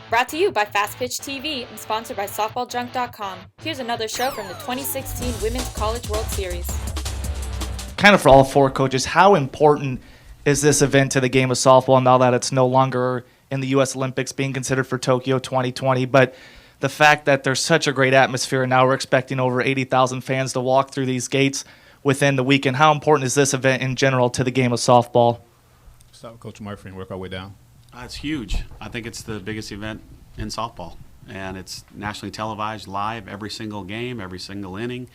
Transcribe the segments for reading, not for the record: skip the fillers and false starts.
Brought to you by Fastpitch TV and sponsored by SoftballJunk.com. Here's another show from the 2016 Women's College World Series. Kind of for all four coaches, how important is this event to the game of softball now that it's no longer in the U.S. Olympics being considered for Tokyo 2020? But the fact that there's such a great atmosphere, and now we're expecting over 80,000 fans to walk through these gates within the weekend. How important is this event in general to the game of softball? Start with Coach Murphy and work our way down. It's huge. I think it's the biggest event in softball, and it's nationally televised live every single game, every single inning.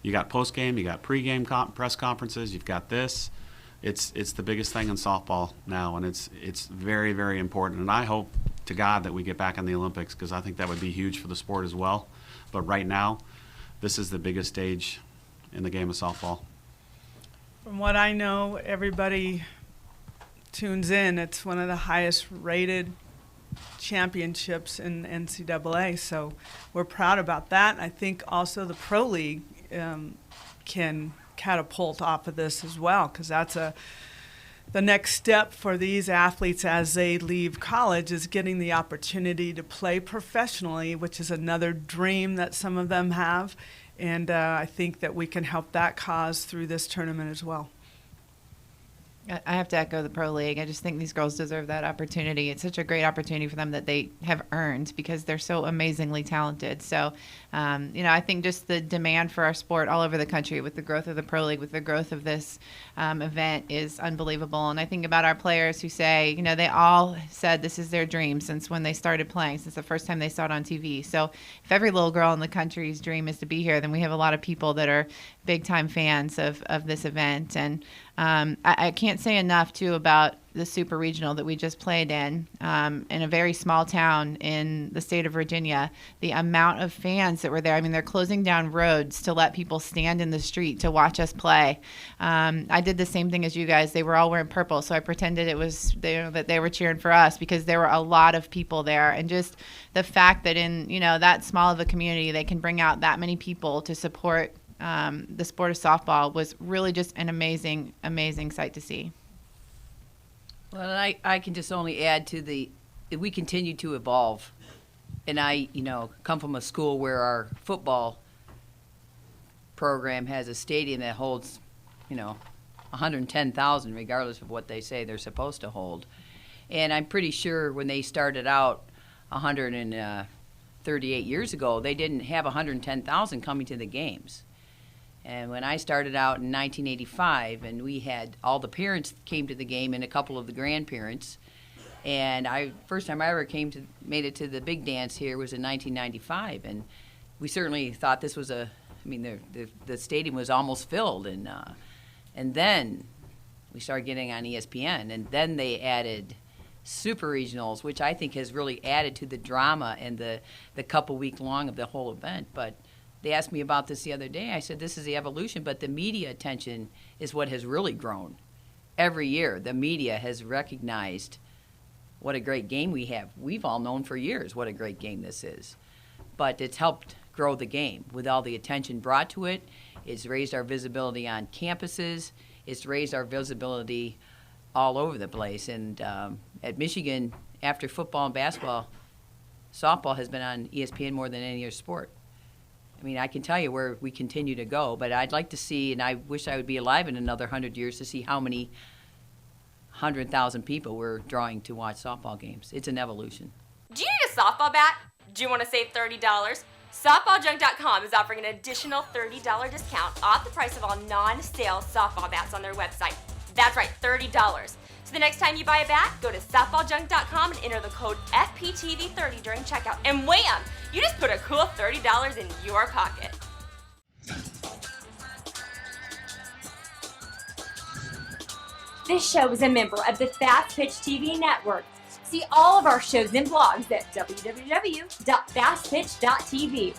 You got post-game, you got pre-game press conferences, you've got this. It's the biggest thing in softball now, and it's very, very important. And I hope to God that we get back in the Olympics, because I think that would be huge for the sport as well. But right now, this is the biggest stage in the game of softball. From what I know, everybody tunes in. It's one of the highest rated championships in NCAA, so we're proud about that. I think also the Pro League can catapult off of this as well, because that's the next step for these athletes as they leave college, is getting the opportunity to play professionally, which is another dream that some of them have. And I think that we can help that cause through this tournament as well. I have to echo the Pro League. I just think these girls deserve that opportunity. It's such a great opportunity for them that they have earned because they're so amazingly talented. So, I think just the demand for our sport all over the country with the growth of the Pro League, with the growth of this event is unbelievable. And I think about our players who say, they all said this is their dream since when they started playing, since the first time they saw it on TV. So if every little girl in the country's dream is to be here, then we have a lot of people that are big-time fans of this event. And I can't say enough, too, about the Super Regional that we just played in a very small town in the state of Virginia. The amount of fans that were there, they're closing down roads to let people stand in the street to watch us play. I did the same thing as you guys. They were all wearing purple, so I pretended it was that they were cheering for us because there were a lot of people there. And just the fact that in that small of a community, they can bring out that many people to support the sport of softball was really just an amazing, amazing sight to see. Well, and I can just only add to we continue to evolve. And I, come from a school where our football program has a stadium that holds, 110,000, regardless of what they say they're supposed to hold. And I'm pretty sure when they started out 138 years ago, they didn't have 110,000 coming to the games. And when I started out in 1985, and we had all the parents came to the game and a couple of the grandparents, and first time I ever made it to the big dance here was in 1995, and we certainly thought this was the stadium was almost filled, and then we started getting on ESPN, and then they added Super Regionals, which I think has really added to the drama and the couple week long of the whole event, but. They asked me about this the other day. I said, this is the evolution, but the media attention is what has really grown. Every year, the media has recognized what a great game we have. We've all known for years what a great game this is. But it's helped grow the game with all the attention brought to it. It's raised our visibility on campuses. It's raised our visibility all over the place. And at Michigan, after football and basketball, softball has been on ESPN more than any other sport. I can tell you where we continue to go, but I'd like to see, and I wish I would be alive in another 100 years to see how many 100,000 people we're drawing to watch softball games. It's an evolution. Do you need a softball bat? Do you want to save $30? SoftballJunk.com is offering an additional $30 discount off the price of all non-sale softball bats on their website. That's right, $30. So the next time you buy a bat, go to SoftballJunk.com and enter the code FPTV30 during checkout. And wham! You just put a cool $30 in your pocket. This show is a member of the Fastpitch TV network. See all of our shows and blogs at www.fastpitch.tv.